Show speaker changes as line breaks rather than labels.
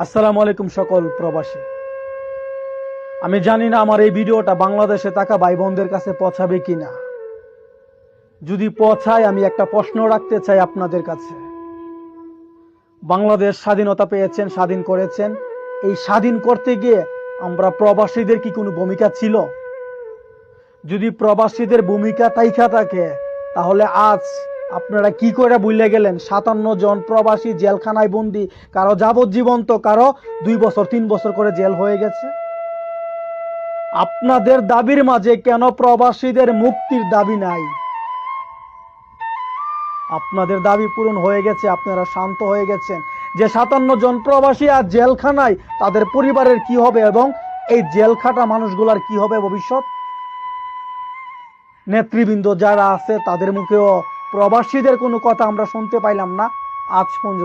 আসসালামু আলাইকুম সকল প্রবাসী। আমি জানি না আমার এই ভিডিওটা বাংলাদেশে থাকা ভাই বোনদের কাছে পৌঁছাবে কিনা। যদি পৌঁছায়, আমি একটা প্রশ্ন রাখতে চাই আপনাদের কাছে। বাংলাদেশ স্বাধীনতা পেয়েছেন, স্বাধীন করেছেন, এই স্বাধীন করতে গিয়ে আমরা প্রবাসীদের কি কোনো ভূমিকা ছিল? যদি প্রবাসীদের ভূমিকা তাইকা থাকে, তাহলে আজ আপনারা কি করে ভুলে গেলেন 57 জন প্রবাসী জেলখানায় বন্দি, কারো যাবজ্জীবন, তো কারো 2 বছর 3 বছর করে জেল হয়ে গেছে। আপনাদের দাবির মাঝে কেন প্রবাসীদের মুক্তির দাবি নাই? আপনাদের দাবি পূরণ হয়ে গেছে, আপনারা শান্ত হয়ে গেছেন। যে 57 জন প্রবাসী আজ জেলখানায়, তাদের পরিবারের কি হবে এবং এই জেলখাটা মানুষগুলার কি হবে ভবিষ্যৎ? নেতৃবৃন্দ যারা আছে তাদের মুখেও প্রবাসীদের কোনো কথা আমরা শুনতে পাইলাম না আজ পর্যন্ত।